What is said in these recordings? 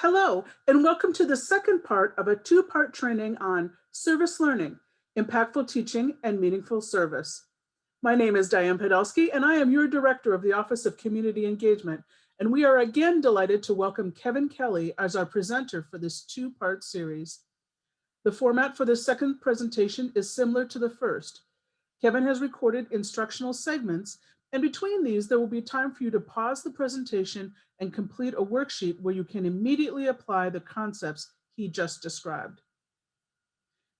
Hello, and welcome to the second part of a two-part training on service learning, impactful teaching, and meaningful service. My name is Diane Podolsky, and I am your Director of the Office of Community Engagement, and we are again delighted to welcome Kevin Kelly as our presenter for this two-part series. The format for this second presentation is similar to the first. Kevin has recorded instructional segments, and between these, there will be time for you to pause the presentation and complete a worksheet where you can immediately apply the concepts he just described.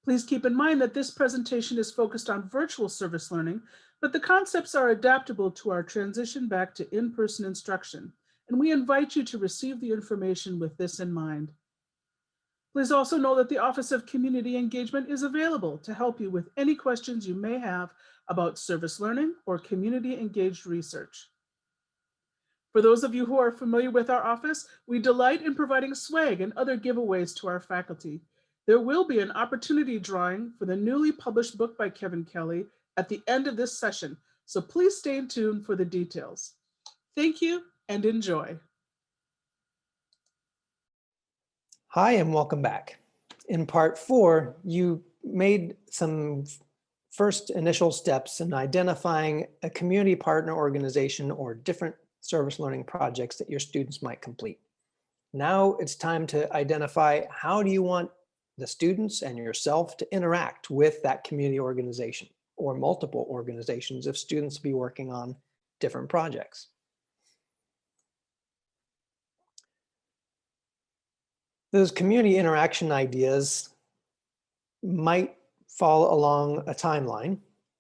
Please keep in mind that this presentation is focused on virtual service learning, but the concepts are adaptable to our transition back to in-person instruction, and we invite you to receive the information with this in mind. Please also know that the Office of Community Engagement is available to help you with any questions you may have about service learning or community engaged research. For those of you who are familiar with our office, we delight in providing swag and other giveaways to our faculty. There will be an opportunity drawing for the newly published book by Kevin Kelly at the end of this session, so please stay tuned for the details. Thank you and enjoy. Hi, and welcome back. In part 4, you made some first initial steps in identifying a community partner organization or different service learning projects that your students might complete. Now it's time to identify how do you want the students and yourself to interact with that community organization or multiple organizations if students be working on different projects. Those community interaction ideas might fall along a timeline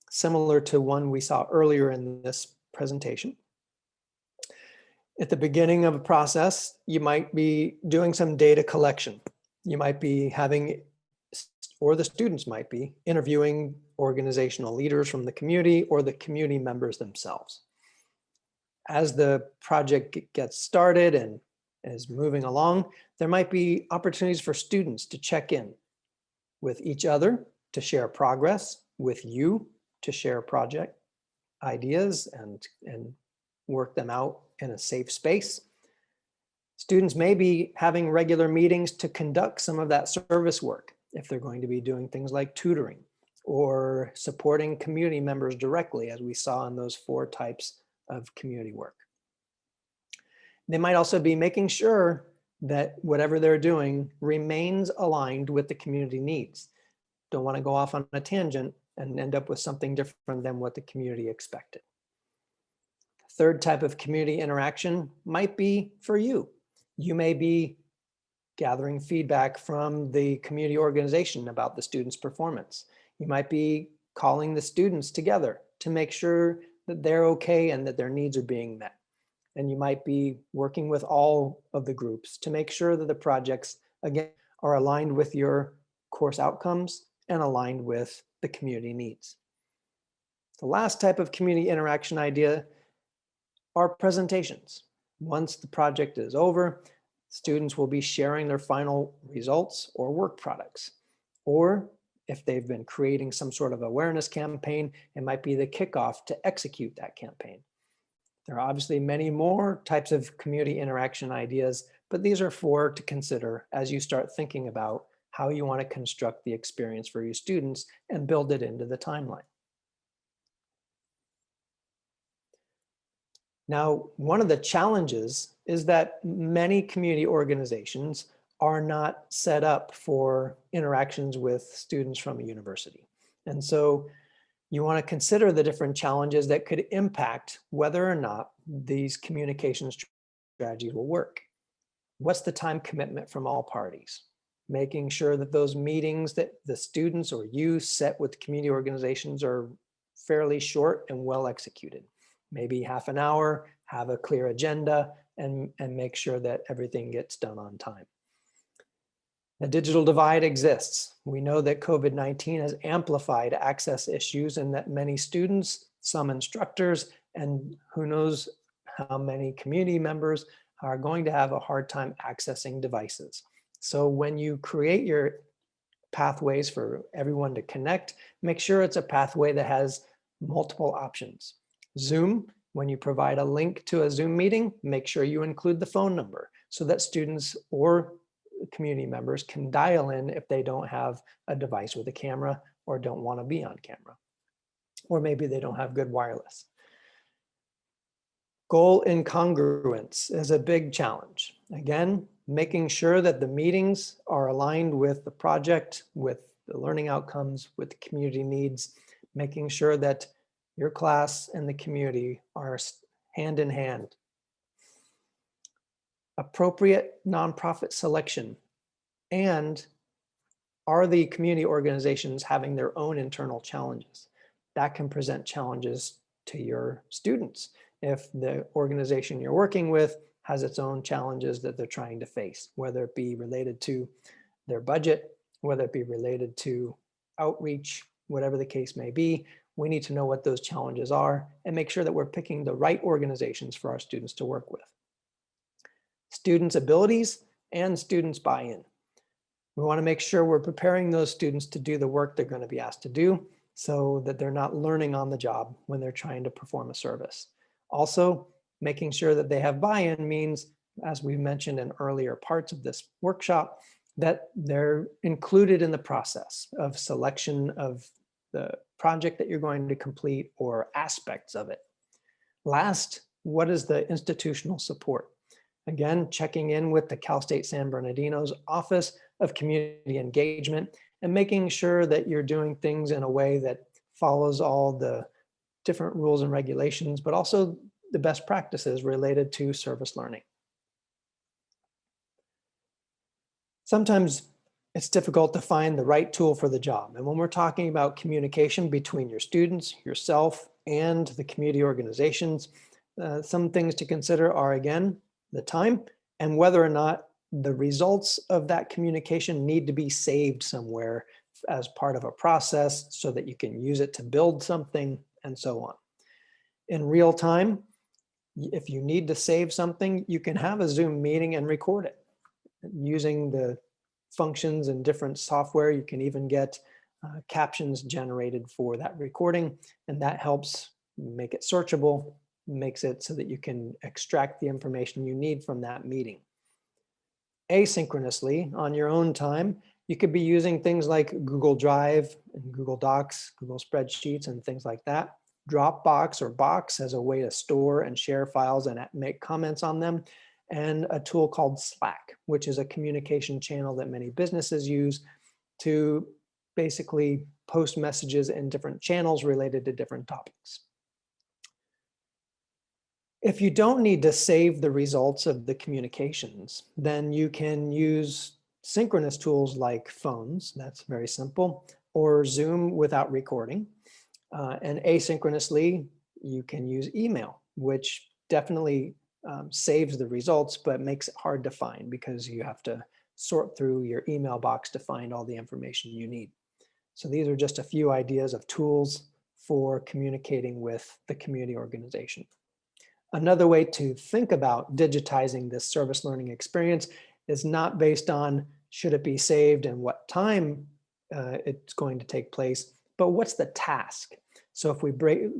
similar to one we saw earlier in this presentation. At the beginning of a process, you might be doing some data collection. You might be having, or the students might be, interviewing organizational leaders from the community or the community members themselves. As the project gets started and is moving along, there might be opportunities for students to check in with each other, to share progress, with you to share project ideas and work them out in a safe space. Students may be having regular meetings to conduct some of that service work if they're going to be doing things like tutoring or supporting community members directly, as we saw in those 4 types of community work. They might also be making sure that whatever they're doing remains aligned with the community needs. Don't want to go off on a tangent and end up with something different than what the community expected. Third type of community interaction might be for you. You may be gathering feedback from the community organization about the students' performance. You might be calling the students together to make sure that they're okay and that their needs are being met. And you might be working with all of the groups to make sure that the projects, again, are aligned with your course outcomes and aligned with the community needs. The last type of community interaction idea are presentations. Once the project is over, students will be sharing their final results or work products. Or if they've been creating some sort of awareness campaign, it might be the kickoff to execute that campaign. There are obviously many more types of community interaction ideas, but these are 4 to consider as you start thinking about how you want to construct the experience for your students and build it into the timeline. Now, one of the challenges is that many community organizations are not set up for interactions with students from a university. And so you want to consider the different challenges that could impact whether or not these communication strategies will work. What's the time commitment from all parties? Making sure that those meetings that the students or you set with community organizations are fairly short and well executed. Maybe half an hour, have a clear agenda, and make sure that everything gets done on time. The digital divide exists. We know that COVID-19 has amplified access issues and that many students, some instructors, and who knows how many community members are going to have a hard time accessing devices. So when you create your pathways for everyone to connect, make sure it's a pathway that has multiple options. Zoom When you provide a link to a Zoom meeting, make sure you include the phone number so that students or community members can dial in if they don't have a device with a camera or don't want to be on camera, or maybe they don't have good wireless. Goal incongruence is a big challenge. Again, making sure that the meetings are aligned with the project, with the learning outcomes, with the community needs, making sure that your class and the community are hand in hand. Appropriate nonprofit selection, and are the community organizations having their own internal challenges? That can present challenges to your students if the organization you're working with has its own challenges that they're trying to face, whether it be related to their budget, whether it be related to outreach, whatever the case may be. We need to know what those challenges are and make sure that we're picking the right organizations for our students to work with. Students' abilities and students' buy-in. We want to make sure we're preparing those students to do the work they're going to be asked to do so that they're not learning on the job when they're trying to perform a service. Also, making sure that they have buy-in means, as we mentioned in earlier parts of this workshop, that they're included in the process of selection of the project that you're going to complete or aspects of it. Last, what is the institutional support? Again, checking in with the Cal State San Bernardino's Office of Community Engagement and making sure that you're doing things in a way that follows all the different rules and regulations, but also the best practices related to service learning. Sometimes it's difficult to find the right tool for the job. And when we're talking about communication between your students, yourself, and the community organizations, some things to consider are, again, the time and whether or not the results of that communication need to be saved somewhere as part of a process so that you can use it to build something and so on. In real time, if you need to save something, you can have a Zoom meeting and record it. Using the functions and different software, you can even get captions generated for that recording, and that helps make it searchable, makes it so that you can extract the information you need from that meeting. Asynchronously, on your own time, you could be using things like Google Drive and Google Docs, Google Spreadsheets, and things like that. Dropbox or Box as a way to store and share files and make comments on them, and a tool called Slack, which is a communication channel that many businesses use to basically post messages in different channels related to different topics. If you don't need to save the results of the communications, then you can use synchronous tools like phones, that's very simple, or Zoom without recording. And asynchronously, you can use email, which definitely saves the results, but makes it hard to find because you have to sort through your email box to find all the information you need. So these are just a few ideas of tools for communicating with the community organization. Another way to think about digitizing this service learning experience is not based on should it be saved and what time it's going to take place, but what's the task? So if we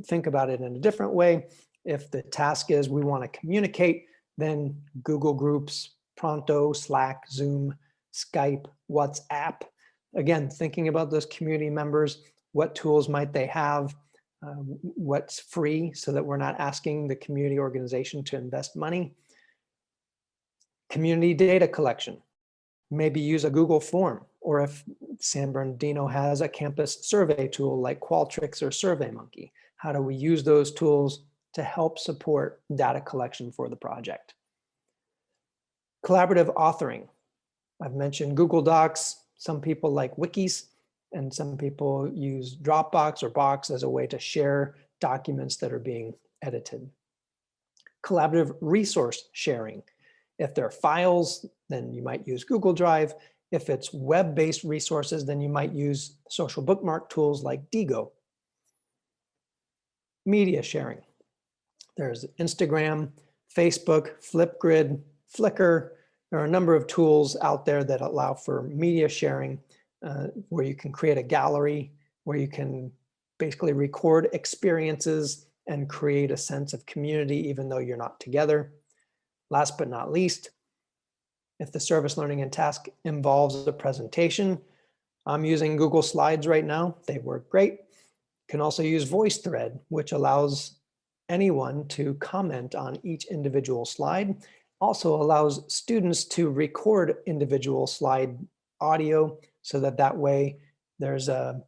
think about it in a different way, if the task is we want to communicate, then Google Groups, Pronto, Slack, Zoom, Skype, WhatsApp. Again, thinking about those community members, what tools might they have? What's free so that we're not asking the community organization to invest money. Community data collection. Maybe use a Google form, or if San Bernardino has a campus survey tool like Qualtrics or SurveyMonkey, how do we use those tools to help support data collection for the project? Collaborative authoring. I've mentioned Google Docs. Some people like wikis, and some people use Dropbox or Box as a way to share documents that are being edited. Collaborative resource sharing. If they're files, then you might use Google Drive. If it's web-based resources, then you might use social bookmark tools like Diigo. Media sharing. There's Instagram, Facebook, Flipgrid, Flickr. There are a number of tools out there that allow for media sharing, where you can create a gallery, where you can basically record experiences and create a sense of community even though you're not together. Last but not least, if the service learning and task involves a presentation, I'm using Google Slides right now. They work great. You can also use VoiceThread, which allows anyone to comment on each individual slide. Also allows students to record individual slide audio so that way there's a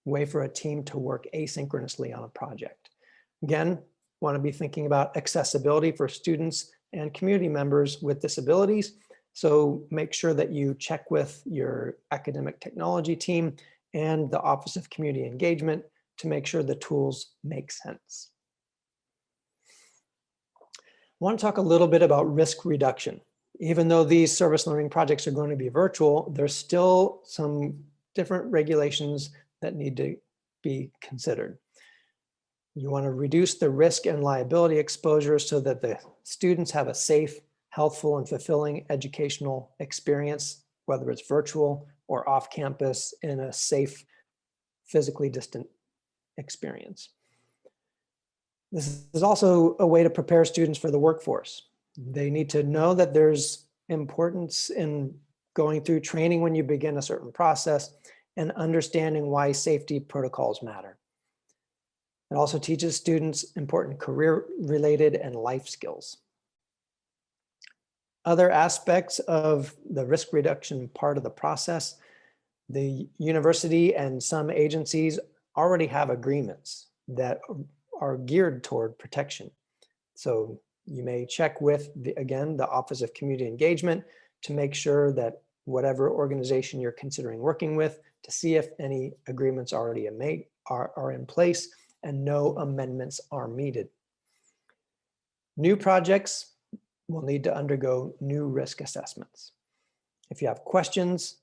way for a team to work asynchronously on a project. Again, want to be thinking about accessibility for students and community members with disabilities. So make sure that you check with your academic technology team and the Office of Community Engagement to make sure the tools make sense. I want to talk a little bit about risk reduction. Even though these service learning projects are going to be virtual, there's still some different regulations that need to be considered. You want to reduce the risk and liability exposure so that the students have a safe, healthful, and fulfilling educational experience, whether it's virtual or off campus in a safe, physically distant experience. This is also a way to prepare students for the workforce. They need to know that there's importance in going through training when you begin a certain process and understanding why safety protocols matter. It also teaches students important career-related and life skills. Other aspects of the risk reduction part of the process, the university and some agencies already have agreements that are geared toward protection. So you may check with, again, the Office of Community Engagement to make sure that whatever organization you're considering working with, to see if any agreements already are in place and no amendments are needed. New projects will need to undergo new risk assessments. If you have questions,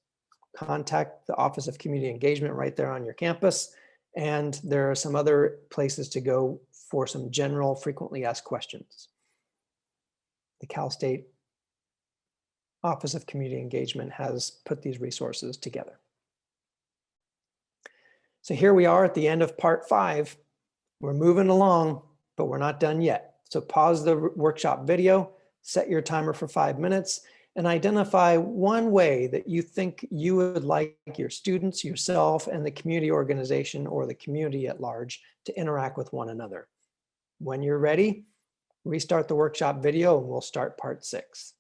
contact the Office of Community Engagement right there on your campus. And there are some other places to go for some general frequently asked questions. The Cal State Office of Community Engagement has put these resources together. So here we are at the end of part 5. We're moving along, but we're not done yet. So pause the workshop video, set your timer for 5 minutes, and identify one way that you think you would like your students, yourself, and the community organization or the community at large to interact with one another. When you're ready, restart the workshop video and we'll start part 6.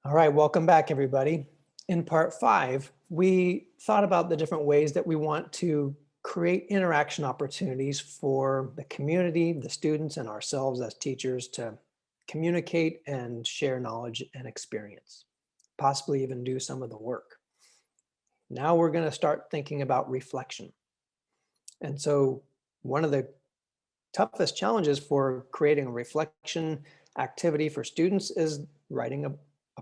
All right, welcome back, everybody. In part 5, we thought about the different ways that we want to create interaction opportunities for the community, the students, and ourselves as teachers to communicate and share knowledge and experience, possibly even do some of the work. Now we're going to start thinking about reflection. And so one of the toughest challenges for creating a reflection activity for students is writing a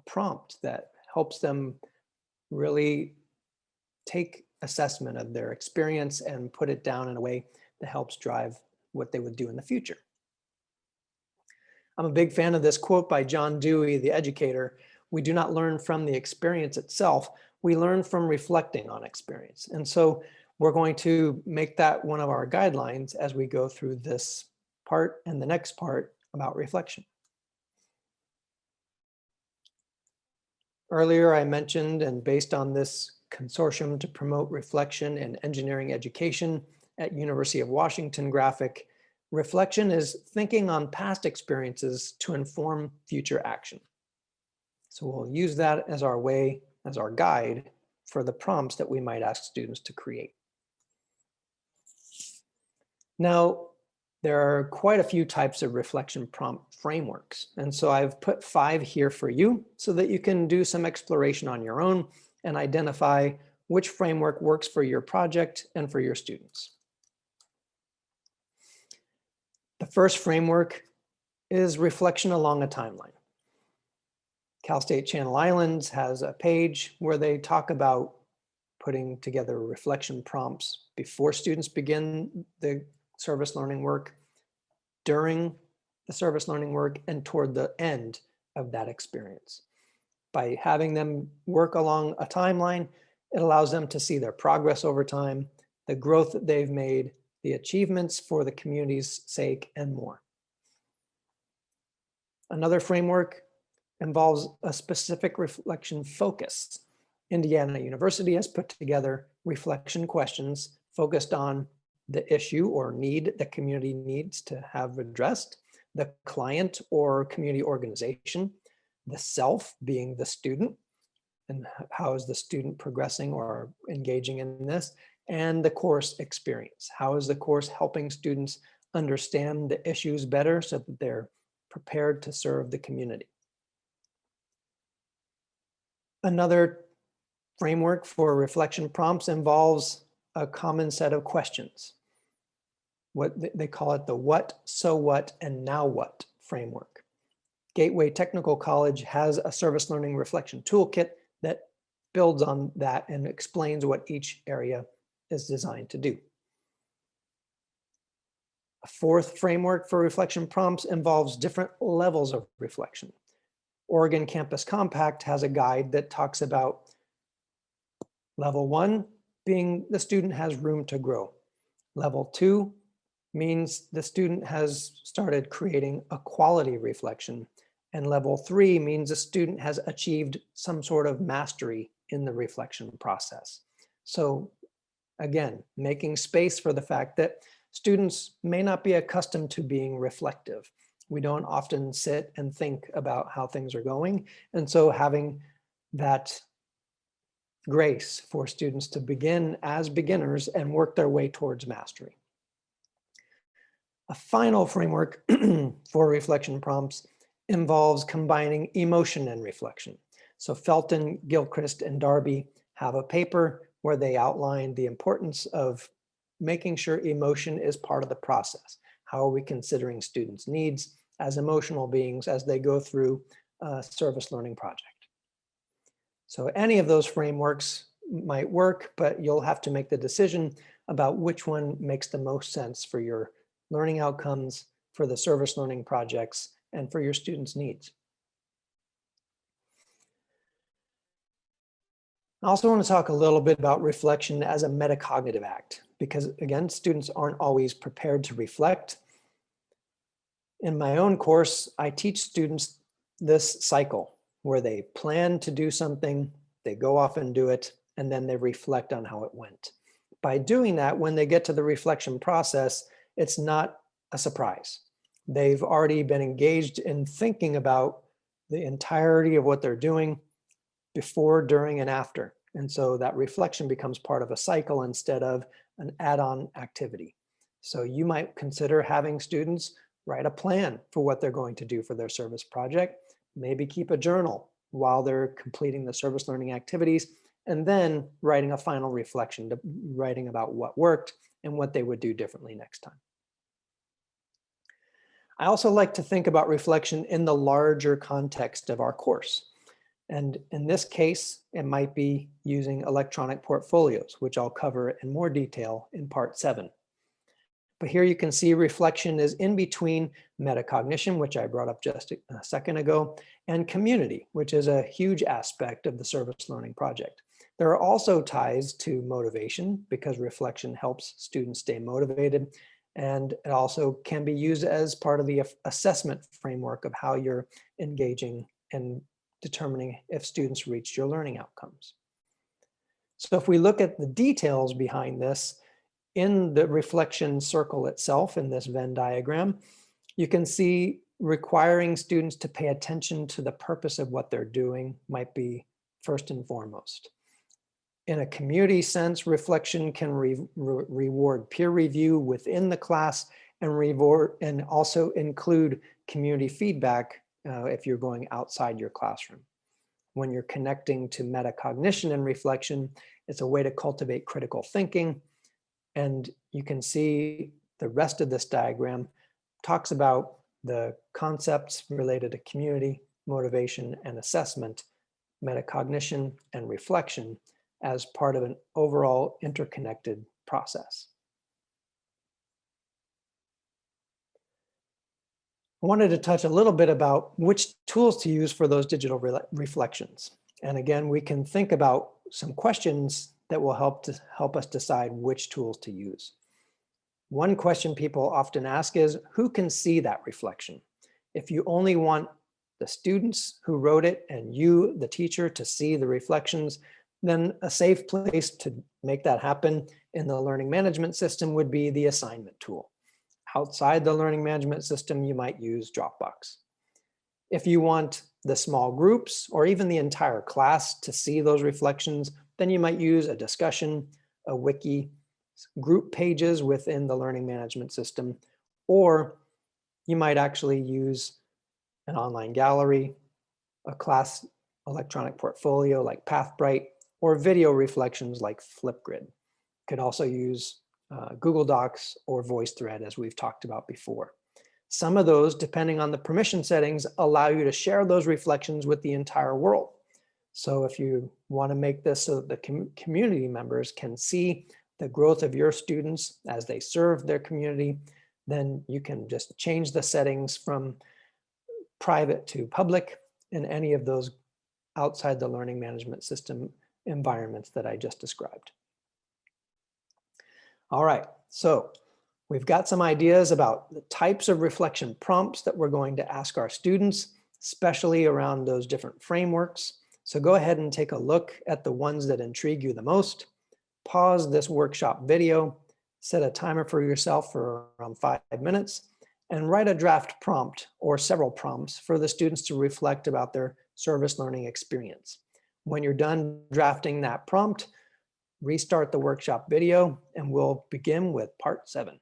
prompt that helps them really take assessment of their experience and put it down in a way that helps drive what they would do in the future. I'm a big fan of this quote by John Dewey, the educator. We do not learn from the experience itself. We learn from reflecting on experience. And so we're going to make that one of our guidelines as we go through this part and the next part about reflection. Earlier, I mentioned, and based on this consortium to promote reflection in engineering education at University of Washington graphic, reflection is thinking on past experiences to inform future action. So we'll use that as our way, as our guide for the prompts that we might ask students to create. Now, there are quite a few types of reflection prompt frameworks. And so I've put 5 here for you so that you can do some exploration on your own and identify which framework works for your project and for your students. The first framework is reflection along a timeline. Cal State Channel Islands has a page where they talk about putting together reflection prompts before students begin the service learning work, during the service learning work, and toward the end of that experience. By having them work along a timeline, it allows them to see their progress over time, the growth that they've made, the achievements for the community's sake, and more. Another framework involves a specific reflection focus. Indiana University has put together reflection questions focused on the issue or need the community needs to have addressed, the client or community organization, the self being the student, and how is the student progressing or engaging in this, and the course experience. How is the course helping students understand the issues better so that they're prepared to serve the community? Another framework for reflection prompts involves a common set of questions. What they call it the what, so what, and now what framework. Gateway Technical College has a service learning reflection toolkit that builds on that and explains what each area is designed to do. A fourth framework for reflection prompts involves different levels of reflection. Oregon Campus Compact has a guide that talks about level 1 being the student has room to grow. Level 2 means the student has started creating a quality reflection. And level 3 means a student has achieved some sort of mastery in the reflection process. So again, making space for the fact that students may not be accustomed to being reflective. We don't often sit and think about how things are going. And so having that grace for students to begin as beginners and work their way towards mastery. A final framework for reflection prompts involves combining emotion and reflection. So Felton, Gilchrist, and Darby have a paper where they outline the importance of making sure emotion is part of the process. How are we considering students' needs as emotional beings as they go through a service learning project? So any of those frameworks might work, but you'll have to make the decision about which one makes the most sense for your learning outcomes, for the service learning projects, and for your students' needs. I also want to talk a little bit about reflection as a metacognitive act, because again, students aren't always prepared to reflect. In my own course, I teach students this cycle where they plan to do something, they go off and do it, and then they reflect on how it went. By doing that, when they get to the reflection process, it's not a surprise. They've already been engaged in thinking about the entirety of what they're doing before, during, and after. And so that reflection becomes part of a cycle instead of an add-on activity. So you might consider having students write a plan for what they're going to do for their service project, maybe keep a journal while they're completing the service learning activities, and then writing a final reflection, writing about what worked and what they would do differently next time. I also like to think about reflection in the larger context of our course. And in this case, it might be using electronic portfolios, which I'll cover in more detail in part 7. But here you can see reflection is in between metacognition, which I brought up just a second ago, and community, which is a huge aspect of the service learning project. There are also ties to motivation because reflection helps students stay motivated. And it also can be used as part of the assessment framework of how you're engaging and determining if students reached your learning outcomes. So if we look at the details behind this, in the reflection circle itself in this Venn diagram, you can see requiring students to pay attention to the purpose of what they're doing might be first and foremost. In a community sense, reflection can reward peer review within the class and also include community feedback if you're going outside your classroom. When you're connecting to metacognition and reflection, it's a way to cultivate critical thinking. And you can see the rest of this diagram talks about the concepts related to community, motivation, and assessment, metacognition, and reflection as part of an overall interconnected process. I wanted to touch a little bit about which tools to use for those digital reflections. And again, we can think about some questions that will help us decide which tools to use. One question people often ask is, who can see that reflection? If you only want the students who wrote it and you, the teacher, to see the reflections, then a safe place to make that happen in the learning management system would be the assignment tool. Outside the learning management system, you might use Dropbox. If you want the small groups or even the entire class to see those reflections, then you might use a discussion, a wiki, group pages within the learning management system, or you might actually use an online gallery, a class electronic portfolio like Pathbright, or video reflections like Flipgrid. You could also use Google Docs or VoiceThread, as we've talked about before. Some of those, depending on the permission settings, allow you to share those reflections with the entire world. So if you want to make this so that the community members can see the growth of your students as they serve their community, then you can just change the settings from private to public in any of those outside the learning management system environments that I just described. All right, so we've got some ideas about the types of reflection prompts that we're going to ask our students, especially around those different frameworks. So go ahead and take a look at the ones that intrigue you the most. Pause this workshop video, set a timer for yourself for around 5 minutes, and write a draft prompt or several prompts for the students to reflect about their service learning experience. When you're done drafting that prompt, restart the workshop video and we'll begin with part 7.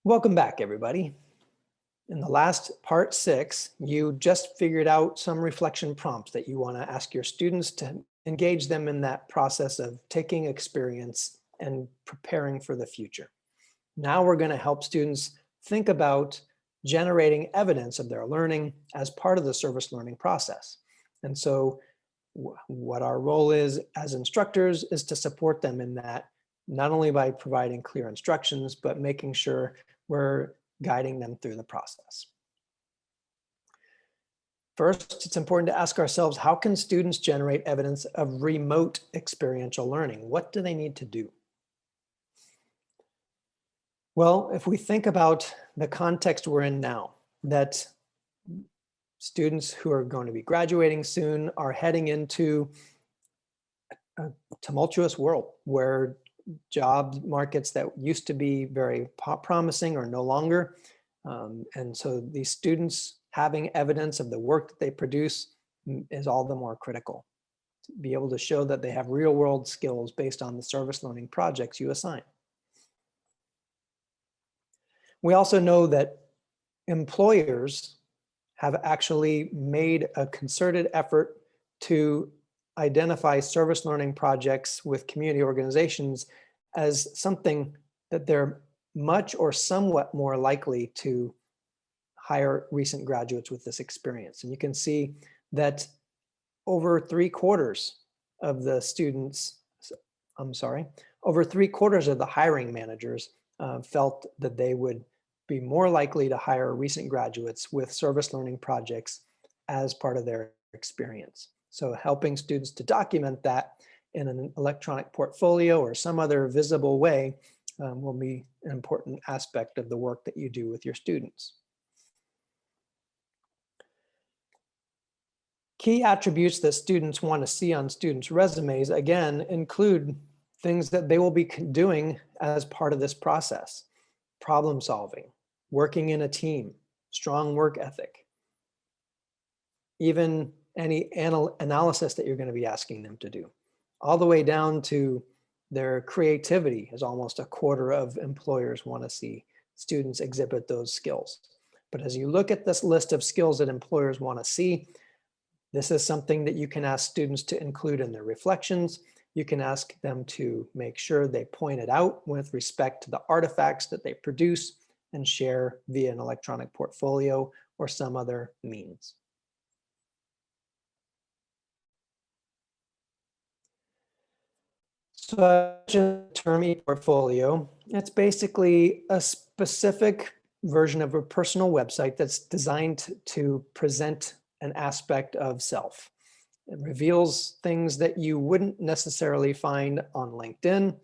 Welcome back, everybody. In the last part 6, you just figured out some reflection prompts that you want to ask your students to engage them in that process of taking experience and preparing for the future. Now we're going to help students think about generating evidence of their learning as part of the service learning process. And so what our role is as instructors is to support them in that, not only by providing clear instructions, but making sure we're guiding them through the process. First, it's important to ask ourselves, how can students generate evidence of remote experiential learning? What do they need to do? Well, if we think about the context we're in now, that students who are going to be graduating soon are heading into a tumultuous world where job markets that used to be very promising are no longer. And so these students having evidence of the work that they produce is all the more critical. To be able to show that they have real world skills based on the service learning projects you assign. We also know that employers have actually made a concerted effort to identify service learning projects with community organizations as something that they're much or somewhat more likely to hire recent graduates with this experience. And you can see that over 3/4 of the students, over 3/4 of the hiring managers felt that they would be more likely to hire recent graduates with service learning projects as part of their experience. So helping students to document that in an electronic portfolio or some other visible way will be an important aspect of the work that you do with your students. Key attributes that students want to see on students' resumes, again, include things that they will be doing as part of this process. Problem solving, working in a team, strong work ethic, even any analysis that you're going to be asking them to do, all the way down to their creativity, as almost 1/4 of employers want to see students exhibit those skills. But as you look at this list of skills that employers want to see, this is something that you can ask students to include in their reflections. You can ask them to make sure they point it out with respect to the artifacts that they produce and share via an electronic portfolio or some other means. So I mentioned Termi Portfolio. It's basically a specific version of a personal website that's designed to present an aspect of self. It reveals things that you wouldn't necessarily find on LinkedIn,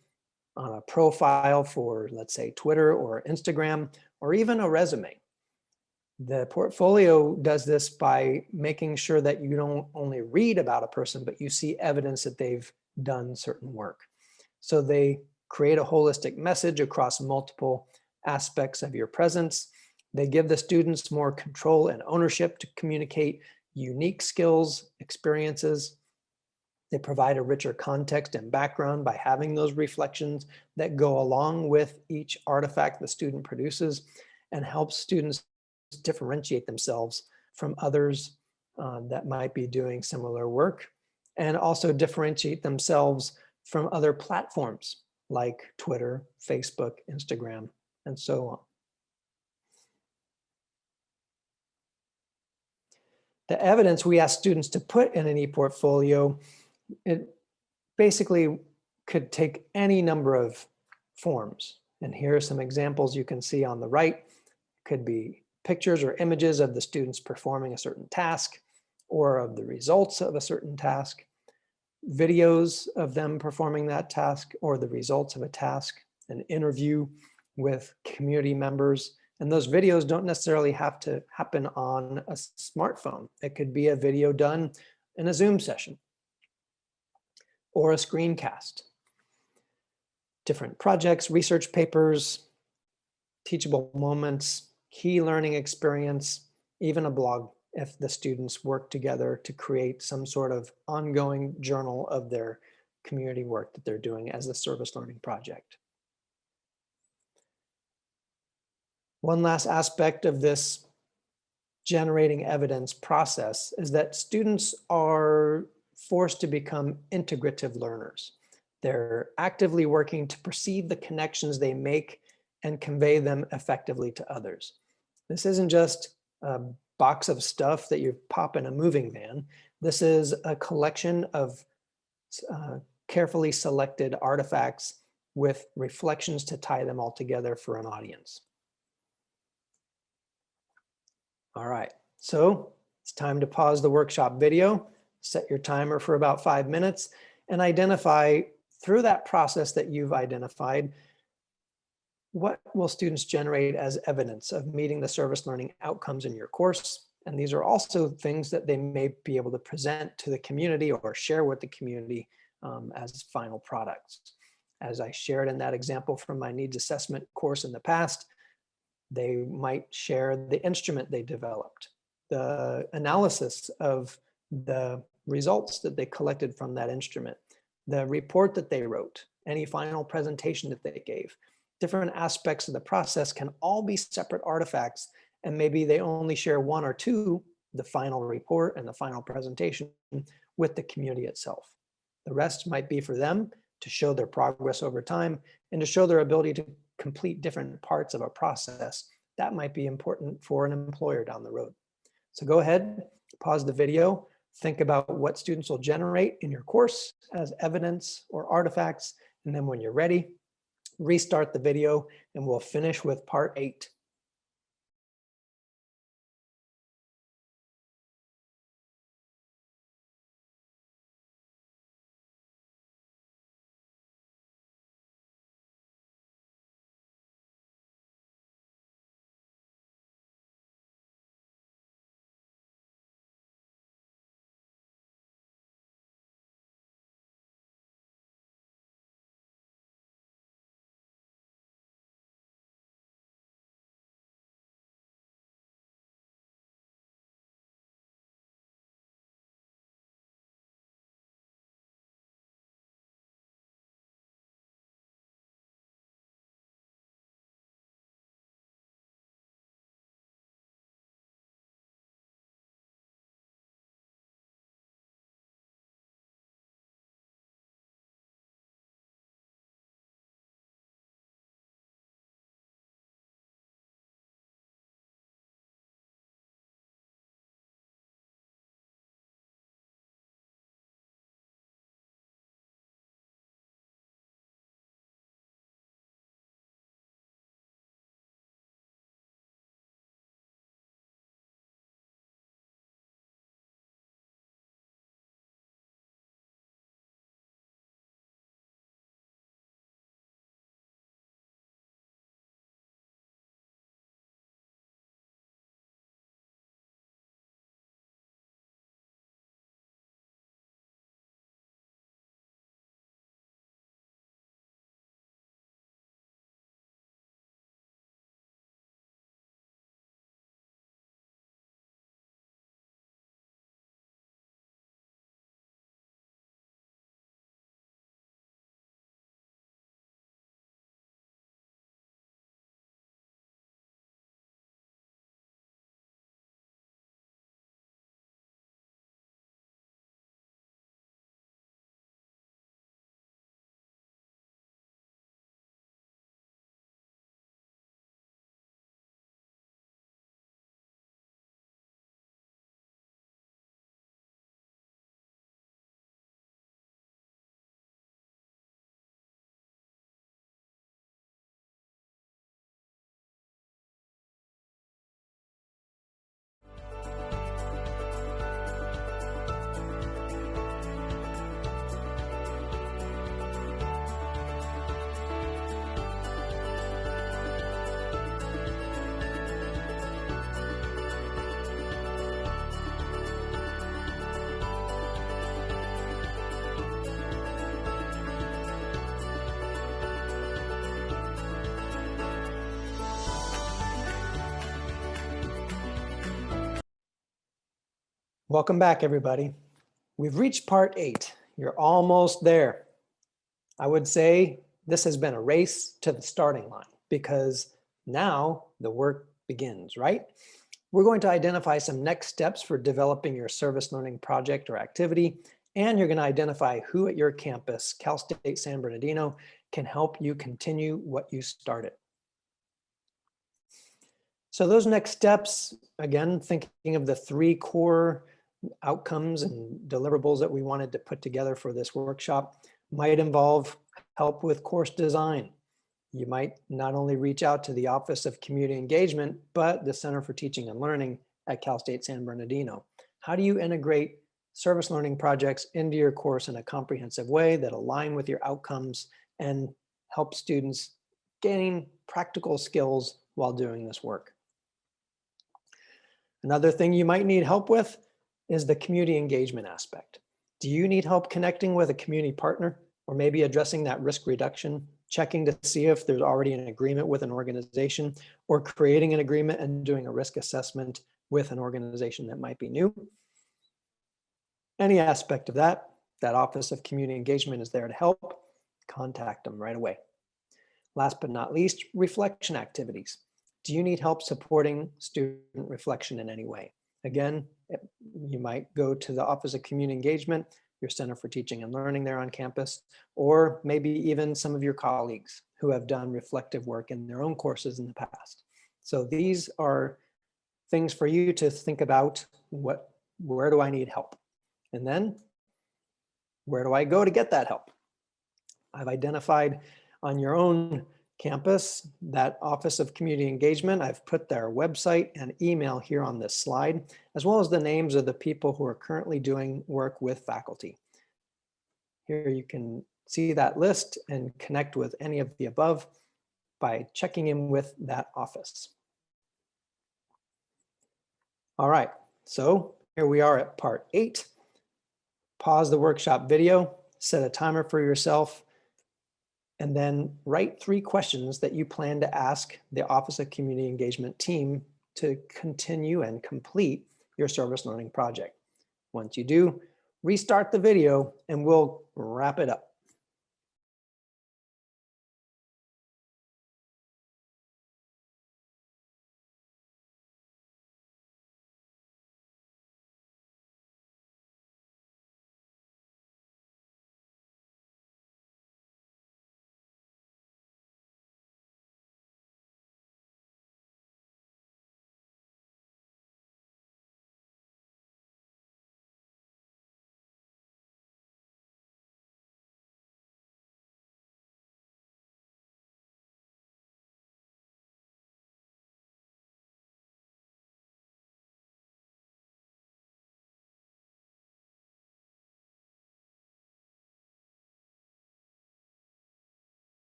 on a profile for, let's say, Twitter or Instagram, or even a resume. The portfolio does this by making sure that you don't only read about a person, but you see evidence that they've done certain work. So they create a holistic message across multiple aspects of your presence. They give the students more control and ownership to communicate unique skills, experiences. They provide a richer context and background by having those reflections that go along with each artifact the student produces and help students differentiate themselves from others that might be doing similar work, and also differentiate themselves from other platforms like Twitter, Facebook, Instagram, and so on. The evidence we ask students to put in an ePortfolio, it basically could take any number of forms. And here are some examples you can see on the right. It could be pictures or images of the students performing a certain task or of the results of a certain task, videos of them performing that task or the results of a task, an interview with community members. And those videos don't necessarily have to happen on a smartphone. It could be a video done in a Zoom session or a screencast. Different projects, research papers, teachable moments, key learning experience, even a blog if the students work together to create some sort of ongoing journal of their community work that they're doing as a service learning project. One last aspect of this generating evidence process is that students are forced to become integrative learners. They're actively working to perceive the connections they make and convey them effectively to others. This isn't just a box of stuff that you pop in a moving van. This is a collection of carefully selected artifacts with reflections to tie them all together for an audience. All right, so it's time to pause the workshop video, set your timer for about 5 minutes, and identify through that process that you've identified, what will students generate as evidence of meeting the service learning outcomes in your course? And these are also things that they may be able to present to the community or share with the community as final products. As I shared in that example from my needs assessment course in the past, they might share the instrument they developed, the analysis of the results that they collected from that instrument, the report that they wrote, any final presentation that they gave. Different aspects of the process can all be separate artifacts, and maybe they only share one or two, the final report and the final presentation, with the community itself. The rest might be for them to show their progress over time and to show their ability to complete different parts of a process. That might be important for an employer down the road. So go ahead, pause the video, think about what students will generate in your course as evidence or artifacts, and then when you're ready, restart the video and we'll finish with part 8. Welcome back, everybody. We've reached part 8. You're almost there. I would say this has been a race to the starting line because Now the work begins, right? We're going to identify some next steps for developing your service learning project or activity, and you're going to identify who at your campus, Cal State San Bernardino, can help you continue what you started. So those next steps, again, thinking of the 3 core outcomes and deliverables that we wanted to put together for this workshop, might involve help with course design. You might not only reach out to the Office of Community Engagement, but the Center for Teaching and Learning at Cal State San Bernardino. How do you integrate service learning projects into your course in a comprehensive way that align with your outcomes and help students gain practical skills while doing this work? Another thing you might need help with is the community engagement aspect. Do you need help connecting with a community partner, or maybe addressing that risk reduction, checking to see if there's already an agreement with an organization, or creating an agreement and doing a risk assessment with an organization that might be new? Any aspect of that Office of Community Engagement is there to help. Contact them right away. Last but not least, reflection activities. Do you need help supporting student reflection in any way? Again, you might go to the Office of Community Engagement, your Center for Teaching and Learning there on campus, or maybe even some of your colleagues who have done reflective work in their own courses in the past. So these are things for you to think about. Where do I need help? And then where do I go to get that help? I've identified on your own campus that Office of Community Engagement. I've put their website and email here on this slide, as well as the names of the people who are currently doing work with faculty. Here you can see that list and connect with any of the above by checking in with that office. All right, so here we are at part 8. Pause the workshop video, set a timer for yourself, and then write 3 questions that you plan to ask the Office of Community Engagement team to continue and complete your service learning project. Once you do, restart the video and we'll wrap it up.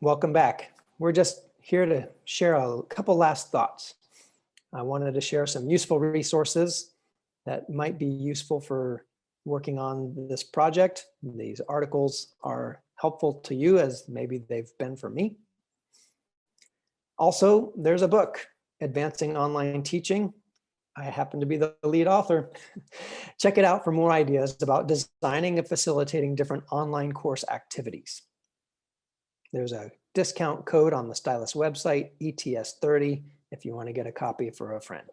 welcome back. We're just here to share a couple last thoughts. I wanted to share some useful resources that might be useful for working on this project. These articles are helpful to you as maybe they've been for me. Also, there's a book, Advancing Online Teaching. I happen to be the lead author. Check it out for more ideas about designing and facilitating different online course activities. There's a discount code on the Stylus website, ETS30, if you want to get a copy for a friend.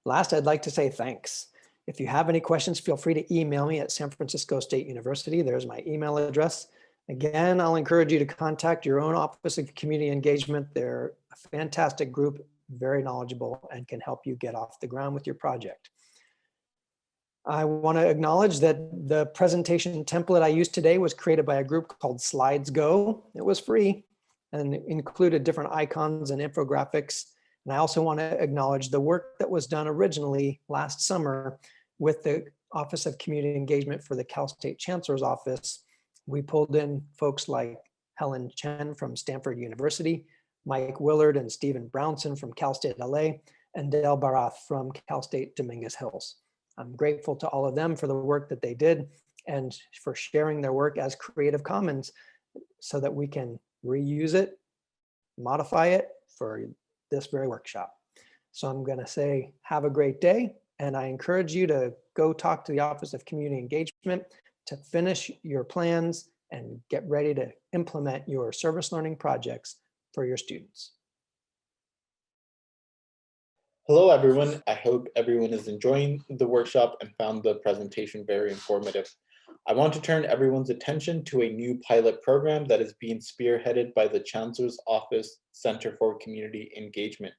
Last, I'd like to say thanks. If you have any questions, feel free to email me at San Francisco State University. There's my email address. Again, I'll encourage you to contact your own Office of Community Engagement. They're a fantastic group, very knowledgeable, and can help you get off the ground with your project. I want to acknowledge that the presentation template I used today was created by a group called Slides Go. It was free and included different icons and infographics. And I also want to acknowledge the work that was done originally last summer with the Office of Community Engagement for the Cal State Chancellor's Office. We pulled in folks like Helen Chen from Stanford University, Mike Willard and Stephen Brownson from Cal State LA, and Dale Barath from Cal State Dominguez Hills. I'm grateful to all of them for the work that they did and for sharing their work as Creative Commons so that we can reuse it, modify it for this very workshop. So I'm going to say, have a great day. And I encourage you to go talk to the Office of Community Engagement to finish your plans and get ready to implement your service learning projects for your students. Hello, everyone. I hope everyone is enjoying the workshop and found the presentation very informative. I want to turn everyone's attention to a new pilot program that is being spearheaded by the Chancellor's Office Center for Community Engagement.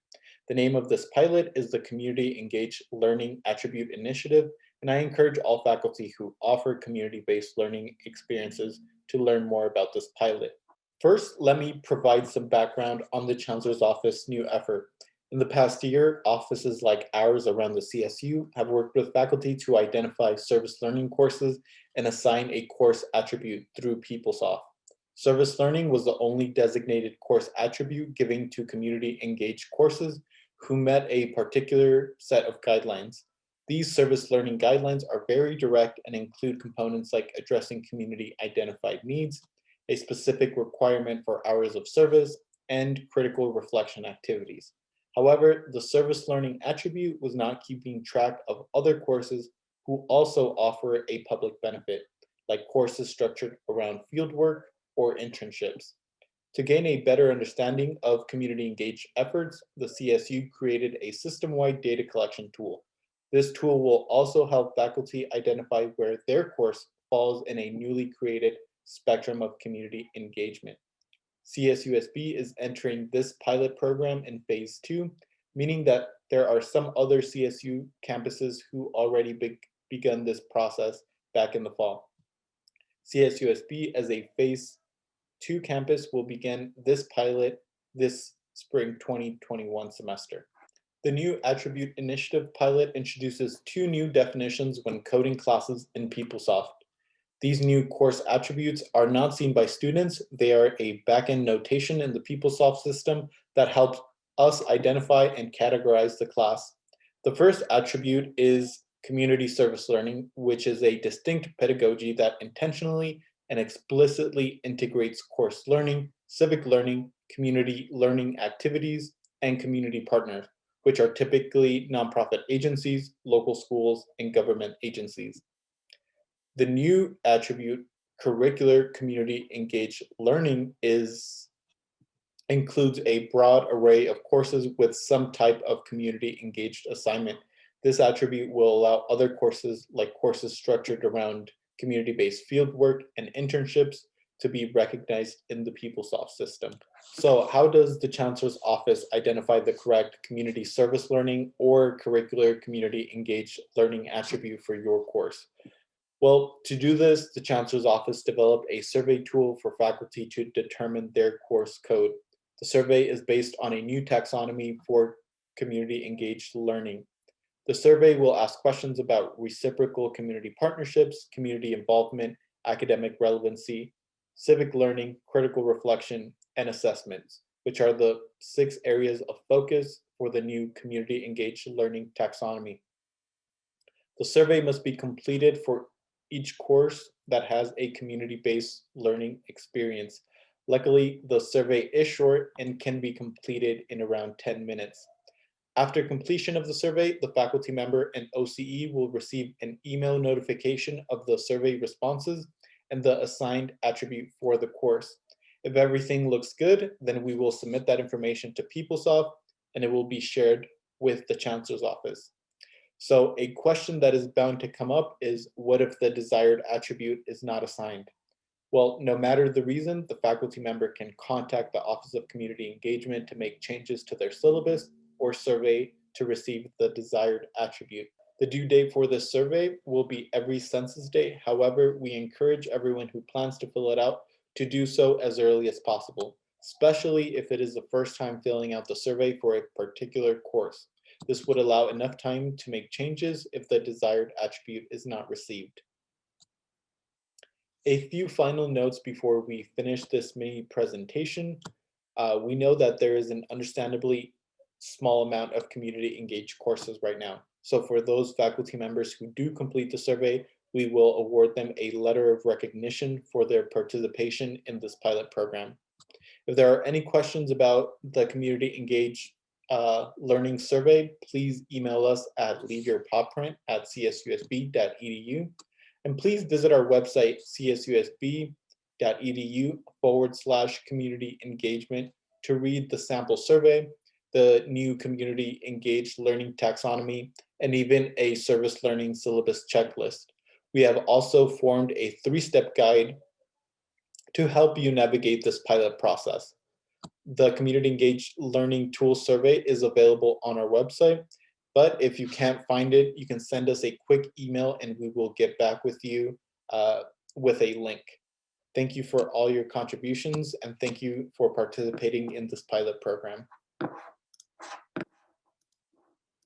The name of this pilot is the Community Engaged Learning Attribute Initiative, and I encourage all faculty who offer community-based learning experiences to learn more about this pilot. First, let me provide some background on the Chancellor's Office new effort. In the past year, offices like ours around the CSU have worked with faculty to identify service learning courses and assign a course attribute through PeopleSoft. Service learning was the only designated course attribute given to community engaged courses who met a particular set of guidelines. These service learning guidelines are very direct and include components like addressing community identified needs, a specific requirement for hours of service, and critical reflection activities. However, the service learning attribute was not keeping track of other courses who also offer a public benefit, like courses structured around fieldwork or internships. To gain a better understanding of community engaged efforts, the CSU created a system-wide data collection tool. This tool will also help faculty identify where their course falls in a newly created spectrum of community engagement. CSUSB is entering this pilot program in phase 2, meaning that there are some other CSU campuses who already begun this process back in the fall. CSUSB as a phase 2 campus will begin this pilot this spring 2021 semester. The new Attribute Initiative pilot introduces 2 new definitions when coding classes in PeopleSoft. These new course attributes are not seen by students. They are a backend notation in the PeopleSoft system that helps us identify and categorize the class. The first attribute is community service learning, which is a distinct pedagogy that intentionally and explicitly integrates course learning, civic learning, community learning activities, and community partners, which are typically nonprofit agencies, local schools, and government agencies. The new attribute, curricular community engaged learning, includes a broad array of courses with some type of community engaged assignment. This attribute will allow other courses, like courses structured around community-based fieldwork and internships, to be recognized in the PeopleSoft system. So how does the Chancellor's Office identify the correct community service learning or curricular community engaged learning attribute for your course? Well, to do this, the Chancellor's Office developed a survey tool for faculty to determine their course code. The survey is based on a new taxonomy for community engaged learning. The survey will ask questions about reciprocal community partnerships, community involvement, academic relevancy, civic learning, critical reflection, and assessments, which are the 6 areas of focus for the new community engaged learning taxonomy. The survey must be completed for each course that has a community-based learning experience. Luckily, the survey is short and can be completed in around 10 minutes. After completion of the survey, the faculty member and OCE will receive an email notification of the survey responses and the assigned attribute for the course. If everything looks good, then we will submit that information to PeopleSoft and it will be shared with the Chancellor's office. So a question that is bound to come up is, what if the desired attribute is not assigned? Well, no matter the reason, the faculty member can contact the Office of Community Engagement to make changes to their syllabus or survey to receive the desired attribute. The due date for this survey will be every census day. However, we encourage everyone who plans to fill it out to do so as early as possible, especially if it is the first time filling out the survey for a particular course. This would allow enough time to make changes if the desired attribute is not received. A few final notes before we finish this mini presentation. We know that there is an understandably small amount of community engaged courses right now. So for those faculty members who do complete the survey, we will award them a letter of recognition for their participation in this pilot program. If there are any questions about the community engaged learning survey, please email us at leaveyourpawprint@csusb.edu. And please visit our website, csusb.edu/community engagement, to read the sample survey, the new community engaged learning taxonomy, and even a service learning syllabus checklist. We have also formed a 3-step guide to help you navigate this pilot process. The community engaged learning tool survey is available on our website, but if you can't find it, you can send us a quick email and we will get back with you with a link. Thank you for all your contributions and thank you for participating in this pilot program.